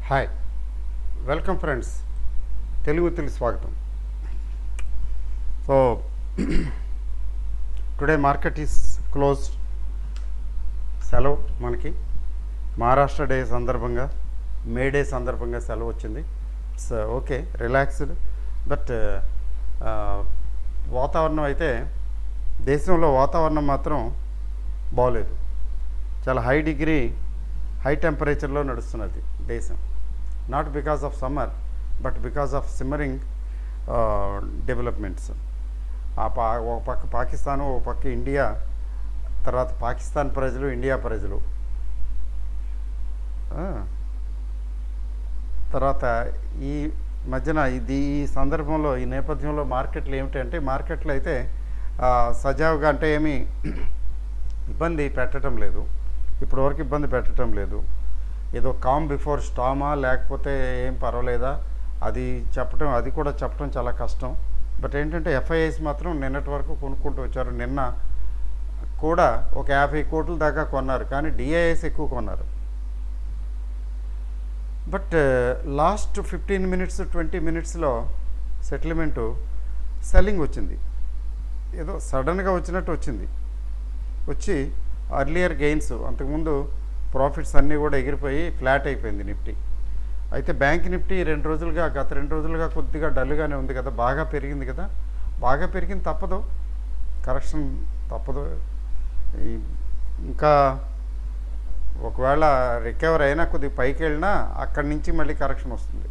Hi welcome friends తెలుగుకి స్వాగతం. So today market is closed. సెలవు మనకి మహారాష్ట్ర డే సందర్భంగా, మే డే సందర్భంగా సెలవు వచ్చింది. It's okay, relaxed. బట్ వాతావరణం అయితే దేశంలో వాతావరణం మాత్రం బాగోలేదు. చాలా హై టెంపరేచర్లో నడుస్తున్నది దేశం. Not because of summer but because of సిమ్మరింగ్ developments. ఒక పక్క పాకిస్తాను, ఒక పక్క ఇండియా, తర్వాత పాకిస్తాన్ ప్రజలు, ఇండియా ప్రజలు, తర్వాత ఈ మధ్యన ఈ సందర్భంలో, ఈ నేపథ్యంలో మార్కెట్లు ఏమిటంటే, మార్కెట్లు అయితే సజావుగా అంటే ఏమీ ఇబ్బంది పెట్టడం లేదు, ఇప్పటివరకు ఇబ్బంది పెట్టడం లేదు. ఏదో కామ్ బిఫోర్ స్టామా, లేకపోతే ఏం పర్వాలేదా అది కూడా చెప్పడం చాలా కష్టం. బట్ ఏంటంటే ఎఫ్ఐఐస్ మాత్రం నిన్నటి వరకు కొనుక్కుంటూ వచ్చారు. నిన్న కూడా ఒక 50 కోట్ల దాకా కొన్నారు, కానీ డిఐఎస్ ఎక్కువ కొన్నారు. బట్ లాస్ట్ 15 మినిట్స్ 20 మినిట్స్లో సెటిల్మెంటు సెల్లింగ్ వచ్చింది. ఏదో సడన్గా వచ్చినట్టు వచ్చి అర్లియర్ గెయిన్స్, అంతకుముందు ప్రాఫిట్స్ అన్నీ కూడా ఎగిరిపోయి ఫ్లాట్ అయిపోయింది నిఫ్టీ. అయితే బ్యాంక్ నిఫ్టీ గత రెండు రోజులుగా కొద్దిగా డల్గానే ఉంది కదా, బాగా పెరిగింది కదా, బాగా పెరిగింది, తప్పదు, కరెక్షన్ తప్పదు. ఇంకా ఒకవేళ రికవర్ అయినా కొద్దిగా పైకి వెళ్ళినా అక్కడి నుంచి మళ్ళీ కరెక్షన్ వస్తుంది.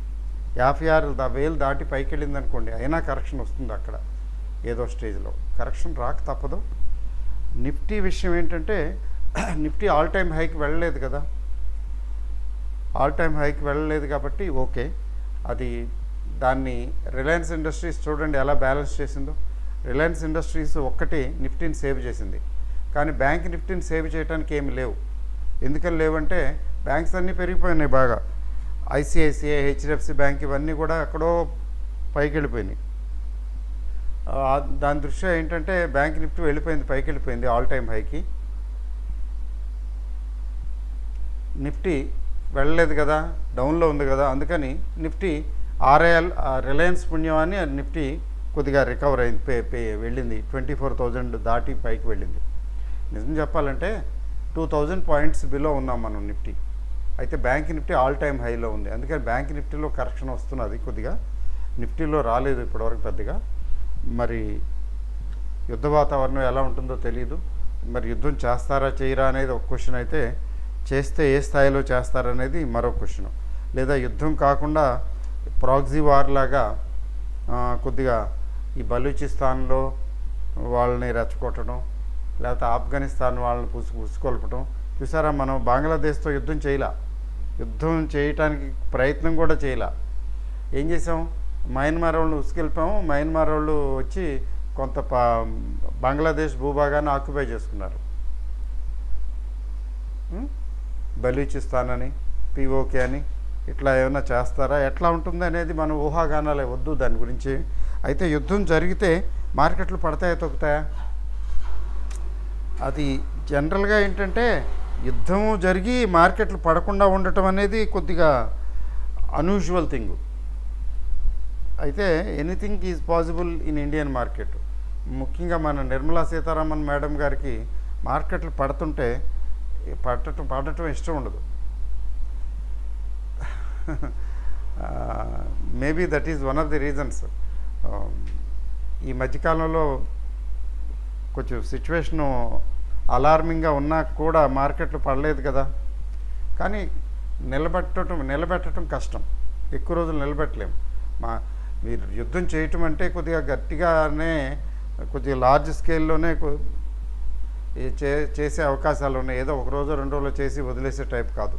56,000 దాటి పైకి వెళ్ళింది అనుకోండి, అయినా కరెక్షన్ వస్తుంది. అక్కడ ఏదో స్టేజ్లో కరెక్షన్ రాక తప్పదు. నిఫ్టీ విషయం ఏంటంటే, నిఫ్టీ ఆల్ టైమ్ హైకి వెళ్ళలేదు కదా, కాబట్టి ఓకే. అది దాన్ని రిలయన్స్ ఇండస్ట్రీస్ చూడండి ఎలా బ్యాలెన్స్ చేసిందో. రిలయన్స్ ఇండస్ట్రీస్ ఒక్కటి నిఫ్టీని సేవ్ చేసింది, కానీ బ్యాంక్ నిఫ్టీని సేవ్ చేయడానికి ఏమి లేవు. ఎందుకని లేవంటే, బ్యాంక్స్ అన్నీ పెరిగిపోయినాయి బాగా. ఐసిఐసిఐ, హెచ్డిఎఫ్సి బ్యాంక్ ఇవన్నీ కూడా ఎక్కడో పైకి వెళ్ళిపోయినాయి. దాని దృష్ట్యా ఏంటంటే బ్యాంక్ నిఫ్టీ పైకి వెళ్ళిపోయింది ఆల్ టైమ్ హైకి. నిఫ్టీ వెళ్ళలేదు కదా, డౌన్లో ఉంది కదా, అందుకని నిఫ్టీ రిలయన్స్ పుణ్యమాన్ని నిఫ్టీ కొద్దిగా రికవర్ అయింది, వెళ్ళింది 24,000 దాటి పైకి వెళ్ళింది. నిజం చెప్పాలంటే 2,000 పాయింట్స్ బిలో ఉన్నాం మనం నిఫ్టీ. అయితే బ్యాంక్ నిఫ్టీ ఆల్ టైమ్ హైలో ఉంది, అందుకని బ్యాంక్ నిఫ్టీలో కరెక్షన్ వస్తున్నది కొద్దిగా. నిఫ్టీలో రాలేదు ఇప్పటివరకు పెద్దగా. మరి యుద్ధ వాతావరణం ఎలా ఉంటుందో తెలియదు. మరి యుద్ధం చేస్తారా చేయరా అనేది ఒక క్వశ్చన్ అయితే, చేస్తే ఏ స్థాయిలో చేస్తారనేది మరో క్వశ్చన్. లేదా యుద్ధం కాకుండా ప్రాక్సీ వార్ లాగా కొద్దిగా ఈ బలూచిస్తాన్లో వాళ్ళని రెచ్చగొట్టడం, లేకపోతే ఆఫ్ఘనిస్తాన్ వాళ్ళని పుసుకొల్పడం. చూసారా, మనం బంగ్లాదేశ్తో యుద్ధం చేయటానికి ప్రయత్నం కూడా చేయలే. ఏం చేసాం, మయన్మార్ వాళ్ళు ఉసుకెళ్ళిపోయాము. మయన్మార్ వాళ్ళు వచ్చి కొంత బంగ్లాదేశ్ భూభాగాన్ని ఆక్యుపై చేసుకున్నారు. బలూచిస్తాన్ అని, పిఓకే అని, ఇట్లా ఏమైనా చేస్తారా, ఎట్లా ఉంటుంది అనేది మనం ఊహాగానాలే, వద్దు దాని గురించి. అయితే యుద్ధం జరిగితే మార్కెట్లు పడతాయా తొక్కుతాయా? అది జనరల్గా ఏంటంటే, యుద్ధం జరిగి మార్కెట్లు పడకుండా ఉండటం అనేది కొద్దిగా అన్యూజువల్ థింగ్. అయితే anything is possible in Indian market. ముఖ్యంగా మన నిర్మలా సీతారామన్ మేడం గారికి మార్కెట్లు పడటం ఇష్టం ఉండదు. Maybe that is one of the reasons. ఈ మధ్యకాలంలో కొంచెం సిచ్యువేషను అలార్మింగ్గా ఉన్నా కూడా మార్కెట్లు పడలేదు కదా. కానీ నిలబెట్టడం కష్టం, ఎక్కువ రోజులు నిలబెట్టలేము. మీరు యుద్ధం చేయటం అంటే కొద్దిగా గట్టిగానే, కొద్దిగా లార్జ్ స్కేల్లోనే చేసే అవకాశాలు ఉన్నాయి. ఏదో ఒక రోజు 2 రోజులు చేసి వదిలేసే టైప్ కాదు.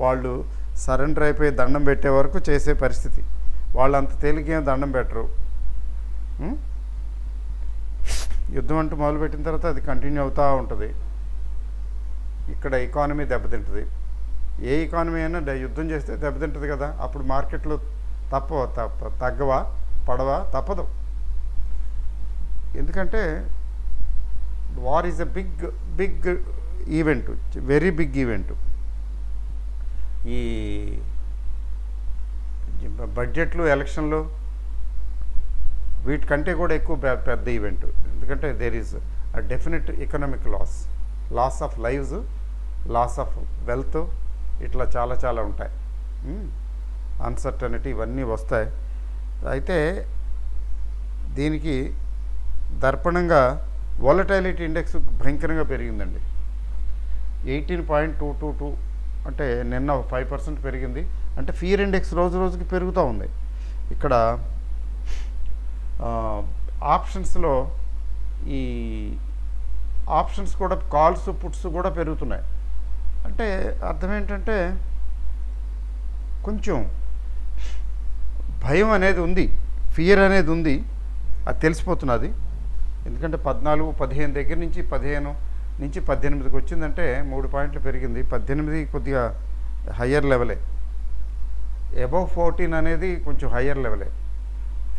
వాళ్ళు సరెండర్ అయిపోయి దండం పెట్టే వరకు చేసే పరిస్థితి. వాళ్ళు అంత తేలికేం దండం పెట్టరు. యుద్ధం అంటూ మొదలుపెట్టిన తర్వాత అది కంటిన్యూ అవుతూ ఉంటుంది. ఇక్కడ ఎకానమీ దెబ్బతింటుంది. ఏ ఎకానమీ అయినా యుద్ధం చేస్తే దెబ్బతింటుంది కదా. అప్పుడు మార్కెట్లు తగ్గవా, పడవా, తప్పదు. ఎందుకంటే war is a big event, very big event. ఈ బడ్జెట్లు, ఎలక్షన్లు వీటికంటే కూడా ఎక్కువ పెద్ద ఈవెంట్. ఎందుకంటే there is a definite economic loss of lives, loss of wealth, ఇట్లా చాలా చాలా ఉంటాయి. అన్సర్టనిటీ ఇవన్నీ వస్తాయి. అయితే దీనికి దర్పణంగా వాలటైలిటీ ఇండెక్స్ భయంకరంగా పెరిగిందండి. 18.222 అంటే నిన్న 5% పెరిగింది. అంటే ఫియర్ ఇండెక్స్ రోజు రోజుకి పెరుగుతూ ఉంది. ఇక్కడ ఆప్షన్స్లో ఈ ఆప్షన్స్ కూడా కాల్స్, పుట్స్ కూడా పెరుగుతున్నాయి. అంటే అర్థం ఏంటంటే కొంచెం భయం అనేది ఉంది, ఫియర్ అనేది ఉంది, అది తెలిసిపోతున్నది. ఎందుకంటే 14, 15 దగ్గర నుంచి 15 నుంచి 18కి వచ్చిందంటే 3 పాయింట్లు పెరిగింది. 18 కొద్దిగా హయ్యర్ లెవెలే. అబవ్ 14 అనేది కొంచెం హయ్యర్ లెవెలే.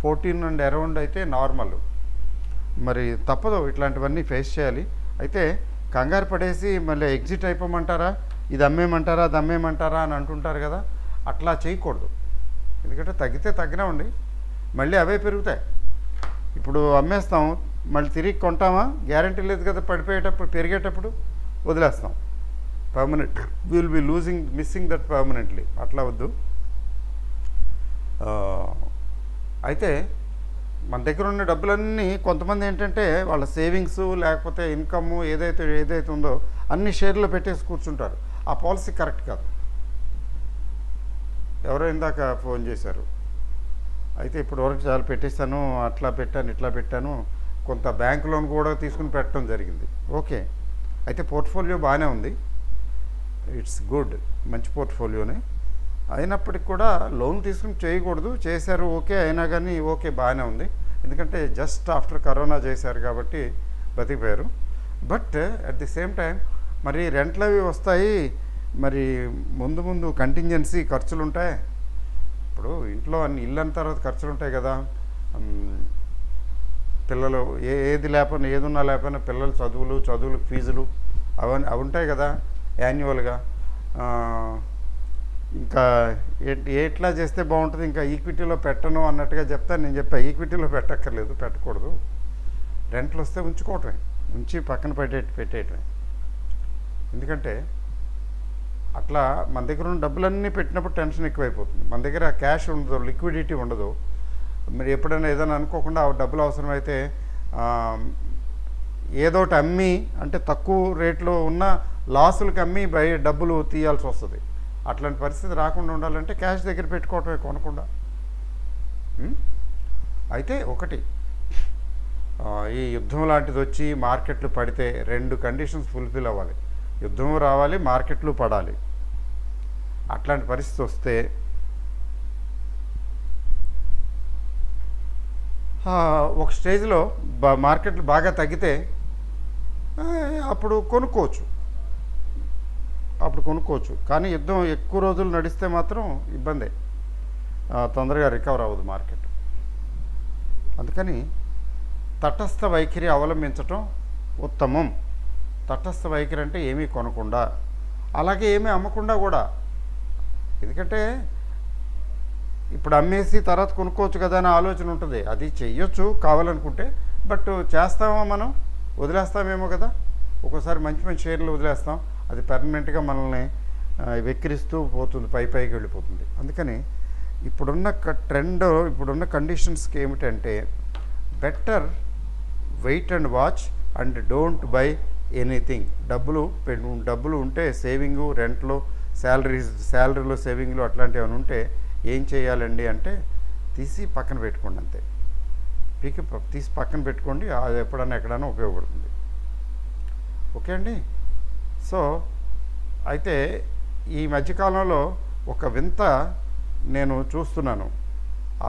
14 అండ్ అరౌండ్ అయితే నార్మల్. మరి తప్పదు, ఇట్లాంటివన్నీ ఫేస్ చేయాలి. అయితే కంగారు పడేసి మళ్ళీ ఎగ్జిట్ అయిపోమంటారా, ఇది అమ్మేయమంటారా, అది అమ్మేయమంటారా అని అంటుంటారు కదా, అట్లా చేయకూడదు. ఎందుకంటే తగ్గితే తగ్గినా ఉండి మళ్ళీ అవే పెరుగుతాయి. ఇప్పుడు అమ్మేస్తాం, మళ్ళీ తిరిగి కొంటామా, గ్యారంటీ లేదు కదా. పడిపోయేటప్పుడు, పెరిగేటప్పుడు వదిలేస్తాం. Permanent will be missing that permanently. అట్లా వద్దు. అయితే మన దగ్గర ఉన్న డబ్బులన్నీ కొంతమంది ఏంటంటే వాళ్ళ సేవింగ్స్ లేకపోతే ఇన్కమ్ ఏదైతే ఉందో అన్ని షేర్లో పెట్టేసి కూర్చుంటారు. ఆ పాలసీ కరెక్ట్ కాదు. ఎవరో ఇందాక ఫోన్ చేశారు. అయితే ఇప్పుడు వరకు చాలా పెట్టేస్తాను, అట్లా పెట్టాను, ఇట్లా పెట్టాను, కొంత బ్యాంక్ లోన్ కూడా తీసుకుని పెట్టడం జరిగింది. ఓకే, అయితే పోర్ట్ఫోలియో బాగానే ఉంది, ఇట్స్ గుడ్, మంచి పోర్ట్ఫోలియోనే. అయినప్పటికి కూడా లోన్ తీసుకుని చేయకూడదు. చేశారు ఓకే, అయినా కానీ ఓకే బాగానే ఉంది. ఎందుకంటే జస్ట్ ఆఫ్టర్ కరోనా చేశారు కాబట్టి బతికిపోయారు. But at the same time మరి రెంట్లు అవి వస్తాయి, మరి ముందు కంటింజెన్సీ ఖర్చులు ఉంటాయి. ఇప్పుడు ఇంట్లో ఇల్లు అన్న తర్వాత ఖర్చులు ఉంటాయి కదా. పిల్లలు ఏది ఉన్నా లేకపోయినా పిల్లల చదువులు ఫీజులు అవి ఉంటాయి కదా యాన్యువల్గా. ఇంకా ఎట్లా చేస్తే బాగుంటుంది, ఇంకా ఈక్విటీలో పెట్టను అన్నట్టుగా చెప్తాను. నేను చెప్పాను ఈక్విటీలో పెట్టక్కర్లేదు, పెట్టకూడదు. రెంట్లు వస్తే ఉంచుకోవటమే, ఉంచి పక్కన పెట్టేయటమే. ఎందుకంటే అట్లా మన దగ్గర ఉన్న డబ్బులన్నీ పెట్టినప్పుడు టెన్షన్ ఎక్కువైపోతుంది. మన దగ్గర క్యాష్ ఉండదు, లిక్విడిటీ ఉండదు. మరి ఎప్పుడైనా ఏదైనా అనుకోకుండా ఆ డబ్బులు అవసరమైతే ఏదోటి అమ్మి, అంటే తక్కువ రేట్లో ఉన్న లాసులకు అమ్మి డబ్బులు తీయాల్సి వస్తుంది. అట్లాంటి పరిస్థితి రాకుండా ఉండాలంటే క్యాష్ దగ్గర పెట్టుకోవటమే కొనకుండా. అయితే ఒకటి, ఈ యుద్ధం లాంటిది వచ్చి మార్కెట్లు పడితే 2 కండిషన్స్ ఫుల్ఫిల్ అవ్వాలి. యుద్ధం రావాలి, మార్కెట్లు పడాలి. అట్లాంటి పరిస్థితి వస్తే ఒక స్టేజ్లో మార్కెట్లు బాగా తగ్గితే అప్పుడు కొనుక్కోవచ్చు. కానీ యుద్ధం ఎక్కువ రోజులు నడిస్తే మాత్రం ఇబ్బందే, తొందరగా రికవర్ అవ్వదు మార్కెట్. అందుకని తటస్థ వైఖరి అవలంబించటం ఉత్తమం. తటస్థ వైఖరి అంటే ఏమీ కొనకుండా, అలాగే ఏమీ అమ్మకుండా కూడా. ఎందుకంటే ఇప్పుడు అమ్మేసి తర్వాత కొనుక్కోవచ్చు కదా అనే ఆలోచన ఉంటుంది. అది చెయ్యొచ్చు కావాలనుకుంటే, బట్ చేస్తామో మనం, వదిలేస్తామేమో కదా. ఒక్కోసారి మంచి షేర్లు వదిలేస్తాం, అది పర్మనెంట్గా మనల్ని వెక్కిరిస్తూ పోతుంది, పైకి వెళ్ళిపోతుంది. అందుకని ఇప్పుడున్న ట్రెండ్, ఇప్పుడున్న కండిషన్స్కి ఏమిటంటే better wait and watch and don't buy anything. డబ్బులు ఉంటే సేవింగు, రెంట్లో, శాలరీలో సేవింగ్లు అట్లాంటివి ఏమైనా ఉంటే ఏం చేయాలండి అంటే తీసి పక్కన పెట్టుకోండి, అంతే. తీసి పక్కన పెట్టుకోండి, అది ఎప్పుడన్నా ఎక్కడైనా ఉపయోగపడుతుంది. ఓకే అండి. సో అయితే ఈ మధ్యకాలంలో ఒక వింత నేను చూస్తున్నాను.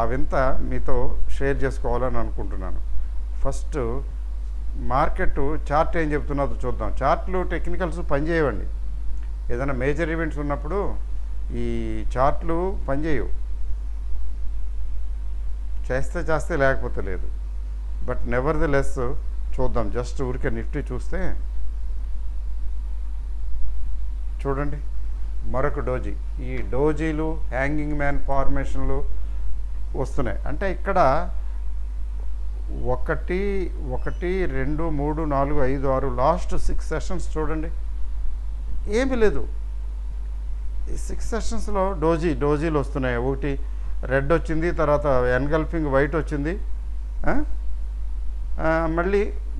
ఆ వింత మీతో షేర్ చేసుకోవాలని అనుకుంటున్నాను. ఫస్ట్ మార్కెట్ చార్ట్ ఏం చెప్తున్నదో చూద్దాం. చార్ట్లు, టెక్నికల్స్ పనిచేయవండి. ఏదైనా మేజర్ ఈవెంట్స్ ఉన్నప్పుడు ఈ చార్ట్లు పనిచేయవు. చేస్తే లేకపోతే లేదు. బట్ నెవర్ ది లెస్ చూద్దాం. జస్ట్ ఊరికే నిఫ్టీ చూస్తే చూడండి, మరొక డోజీ. ఈ డోజీలు, హ్యాంగింగ్ మ్యాన్ ఫార్మేషన్లు, వస్తున్నాయి. అంటే ఇక్కడ 1 1 2 3 4 5 6 లాస్ట్ 6 సెషన్స్ చూడండి, ఏమీ లేదు. ఈ 6 సెషన్స్లో డోజీలు వస్తున్నాయి. ఒకటి రెడ్ వచ్చింది, తర్వాత ఎన్గల్ఫింగ్ వైట్ వచ్చింది,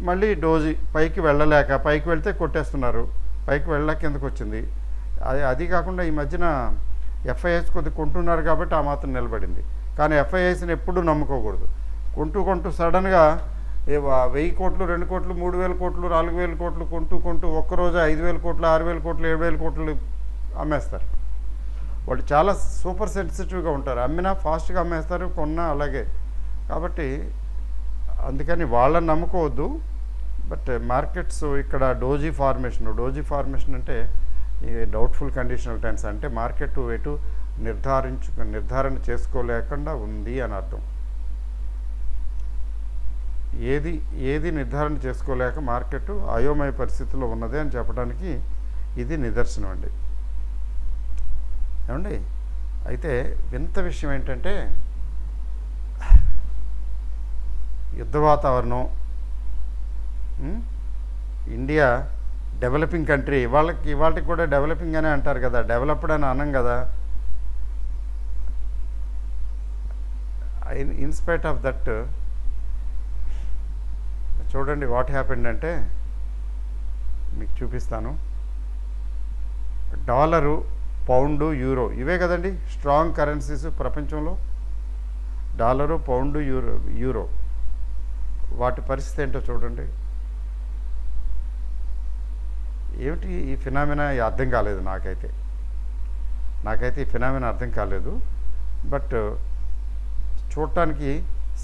మళ్ళీ డోజీ పైకి వెళ్ళలేక, పైకి వెళ్తే కొట్టేస్తున్నారు, పైకి వెళ్ళలేక కిందకు వచ్చింది. అది కాకుండా ఈ మధ్యన ఎఫ్ఐఎస్ కొద్దిగా కొంటున్నారు కాబట్టి ఆ మాత్రం నిలబడింది. కానీ ఎఫ్ఐఎస్ని ఎప్పుడూ నమ్ముకోకూడదు. కొంటూ సడన్గా 1000 కోట్లు, 2 కోట్లు, 3000 కోట్లు, 4000 కోట్లు కొంటూ ఒక్కరోజు 5000 కోట్లు, 6000 కోట్లు, 7000 కోట్లు అమ్మేస్తారు. వాళ్ళు చాలా సూపర్ సెన్సిటివ్గా ఉంటారు. అమ్మినా ఫాస్ట్గా అమ్మేస్తారు, కొన్నా అలాగే. కాబట్టి అందుకని వాళ్ళని నమ్ముకోవద్దు. బట్ మార్కెట్స్ ఇక్కడ డోజీ ఫార్మేషన్ అంటే ఈ డౌట్ఫుల్ కండిషనల్ టెన్స్, అంటే మార్కెట్ ఎటు నిర్ధారణ చేసుకోలేకుండా ఉంది అని అర్థం. ఏది నిర్ధారణ చేసుకోలేక మార్కెట్ అయోమయ పరిస్థితిలో ఉన్నదే అని చెప్పడానికి ఇది నిదర్శనం అండి. ఏమండి, అయితే వింత విషయం ఏంటంటే యుద్ధ వాతావరణం, ఇండియా డెవలపింగ్ కంట్రీ, ఇవాళకి కూడా డెవలపింగ్ అనే అంటారు కదా, డెవలప్డ్ అని అనం కదా. ఇన్స్పైట్ ఆఫ్ దట్ చూడండి వాట్ హ్యాపెండ్ అంటే మీకు చూపిస్తాను. డాలరు, పౌండు, యూరో ఇవే కదండి స్ట్రాంగ్ కరెన్సీస్ ప్రపంచంలో. డాలరు, పౌండు, యూరో వాటి పరిస్థితి ఏంటో చూడండి. ఏమిటి ఈ ఫినామినా అర్థం కాలేదు నాకైతే ఈ ఫినామినా అర్థం కాలేదు. బట్ చూడటానికి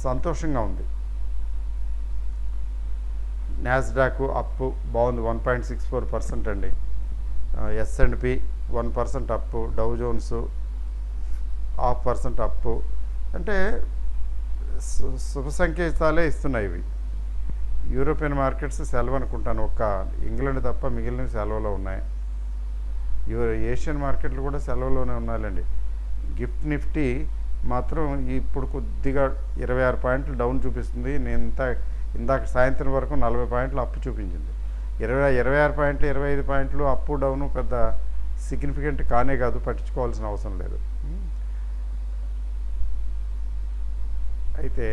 సంతోషంగా ఉంది. నాస్డాక్ అప్పు బాగుంది, 1.64% అండి. S&P 1% అప్పు, డౌ జోన్స్ 0.5% అప్పు. అంటే శుభ సంకేతాలే ఇస్తున్నాయి ఇవి. యూరోపియన్ మార్కెట్స్ సెలవు అనుకుంటాను, ఒక్క ఇంగ్లాండ్ తప్ప మిగిలిన సెలవులో ఉన్నాయి. ఏషియన్ మార్కెట్లు కూడా సెలవులోనే ఉన్నాయండి. నిఫ్టీ మాత్రం ఇప్పుడు కొద్దిగా 26 పాయింట్లు డౌన్ చూపిస్తుంది. నేను ఇందాక సాయంత్రం వరకు 40 పాయింట్లు అప్పు చూపించింది. 26 పాయింట్లు, 25 పాయింట్లు అప్పు డౌను పెద్ద సిగ్నిఫికెంట్ కానే కాదు, పట్టించుకోవాల్సిన అవసరం లేదు. అయితే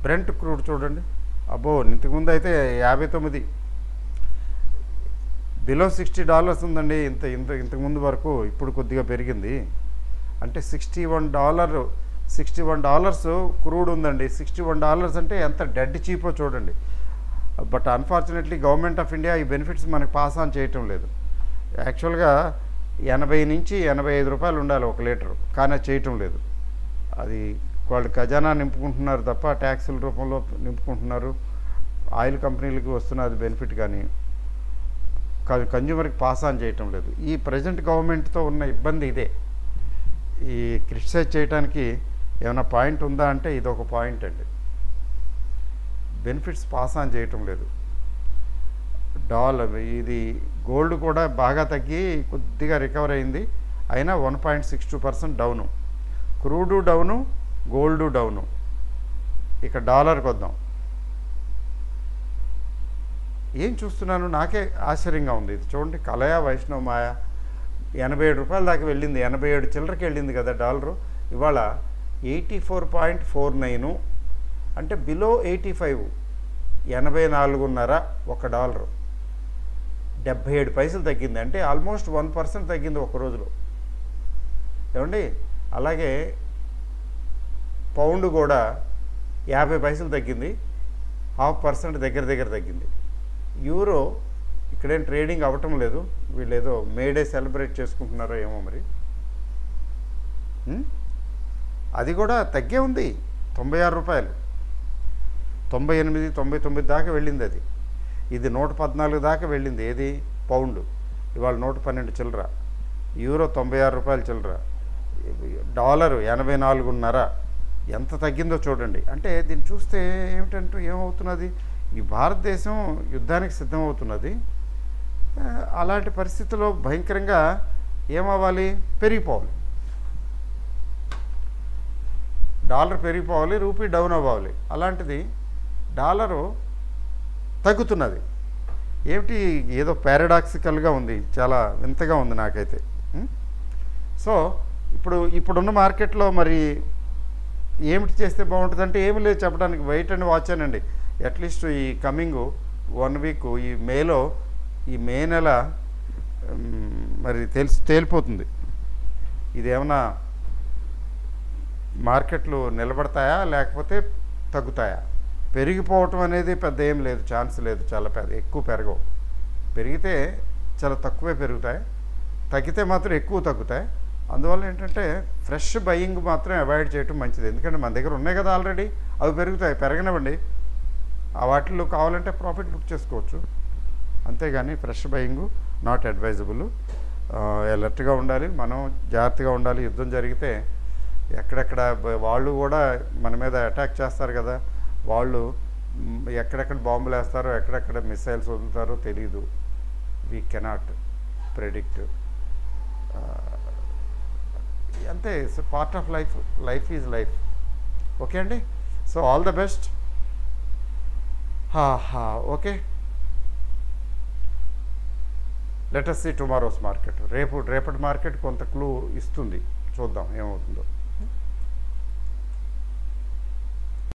బ్రెంట్ క్రూడ్ చూడండి, అబ్బో ఇంతకుముందు అయితే 59 బిలో $60 ఉందండి. ఇంతకుముందు వరకు, ఇప్పుడు కొద్దిగా పెరిగింది. అంటే $61 క్రూడ్ ఉందండి. $61 అంటే ఎంత డెడ్ చీపో చూడండి. But unfortunately government of India ఈ బెనిఫిట్స్ మనకు పాస్ ఆన్ చేయటం లేదు. యాక్చువల్గా 80 నుంచి 85 రూపాయలు ఉండాలి 1 లీటరు, కానీ అది చేయటం లేదు. అది వాళ్ళు ఖజానా నింపుకుంటున్నారు తప్ప ట్యాక్సుల రూపంలో నింపుకుంటున్నారు. ఆయిల్ కంపెనీలకి వస్తున్నది బెనిఫిట్, కానీ కన్జ్యూమర్కి పాస్ ఆన్ చేయటం లేదు. ఈ ప్రజెంట్ గవర్నమెంట్తో ఉన్న ఇబ్బంది ఇదే. ఈ క్రిటిసైజ్ చేయడానికి ఏమైనా పాయింట్ ఉందా అంటే ఇది ఒక పాయింట్ అండి. బెనిఫిట్స్ పాస్ ఆన్ చేయటం లేదు. ఇది గోల్డ్ కూడా బాగా తగ్గి కొద్దిగా రికవర్ అయింది, అయినా 1.62% down. Crude down, gold down. ఇక డాలర్కి వద్దాం. ఏం చూస్తున్నాను, నాకే ఆశ్చర్యంగా ఉంది. ఇది చూడండి, కలయా వైష్ణవ్ మాయా 87 రూపాయల దాకా వెళ్ళింది, 87 చిల్లరకి వెళ్ళింది కదా డాలరు. ఇవాళ 84.49, అంటే బిలో 85, 84.5 $1, 77 పైసలు తగ్గింది. అంటే ఆల్మోస్ట్ 1% తగ్గింది ఒక రోజులో. ఏమండి, అలాగే పౌండ్ కూడా 50 పైసలు తగ్గింది, 0.5% దగ్గర తగ్గింది. యూరో ఇక్కడేం ట్రేడింగ్ అవ్వటం లేదు, వీళ్ళు ఏదో మేడే సెలబ్రేట్ చేసుకుంటున్నారో ఏమో మరి. అది కూడా తగ్గే ఉంది, 96 రూపాయలు, 98, 99 దాకా వెళ్ళింది అది. ఇది 114 దాకా వెళ్ళింది. ఏది పౌండ్ ఇవాళ 112 చిల్లర, యూరో 96 రూపాయలు చిల్లర, డాలరు 84.5. ఎంత తగ్గిందో చూడండి. అంటే దీన్ని చూస్తే ఏమవుతున్నది, ఈ భారతదేశం యుద్ధానికి సిద్ధమవుతున్నది. అలాంటి పరిస్థితుల్లో భయంకరంగా ఏమవ్వాలి? పెరిగిపోవాలి. డాలర్ పెరిగిపోవాలి, రూపీ డౌన్ అవ్వాలి. అలాంటిది డాలరు తగ్గుతున్నది. ఏమిటి? ఏదో పారాడాక్సికల్గా ఉంది, చాలా వింతగా ఉంది నాకైతే. సో ఇప్పుడున్న మార్కెట్లో మరి ఏమిటి చేస్తే బాగుంటుందంటే ఏమి లేదు చెప్పడానికి. వెయిట్ అండ్ వాచ్ అనండి. అట్లీస్ట్ ఈ కమింగ్ 1 వీక్, ఈ మే నెల మరి తేలిపోతుంది. ఇదేమన్నా మార్కెట్లు నిలబడతాయా లేకపోతే తగ్గుతాయా? పెరిగిపోవటం అనేది పెద్ద ఏం లేదు, ఛాన్స్ లేదు, చాలా ఎక్కువ పెరగవు. పెరిగితే చాలా తక్కువే పెరుగుతాయి, తగ్గితే మాత్రం ఎక్కువ తగ్గుతాయి. అందువల్ల ఏంటంటే ఫ్రెష్ బయింగ్ మాత్రం అవాయిడ్ చేయటం మంచిది. ఎందుకంటే మన దగ్గర ఉన్నాయి కదా ఆల్రెడీ, అవి పెరుగుతాయి, పెరగనివ్వండి. ఆ వాటిల్లో కావాలంటే ప్రాఫిట్ బుక్ చేసుకోవచ్చు, అంతేగాని ఫ్రెష్ బయింగ్ నాట్ అడ్వైజబుల్. అలర్ట్గా ఉండాలి, మనం జాగ్రత్తగా ఉండాలి. యుద్ధం జరిగితే ఎక్కడెక్కడ వాళ్ళు కూడా మన మీద అటాక్ చేస్తారు కదా, వాళ్ళు ఎక్కడెక్కడ బాంబులు వేస్తారో, ఎక్కడెక్కడ మిసైల్స్ వదులుతారో తెలీదు. We cannot predict. అంతే, it's part of life. Life is life. Okay అండి. So all the best. Okay, let us see tomorrow's market. రేపటి మార్కెట్ కొంత క్లూ ఇస్తుంది, చూద్దాం ఏమవుతుందో.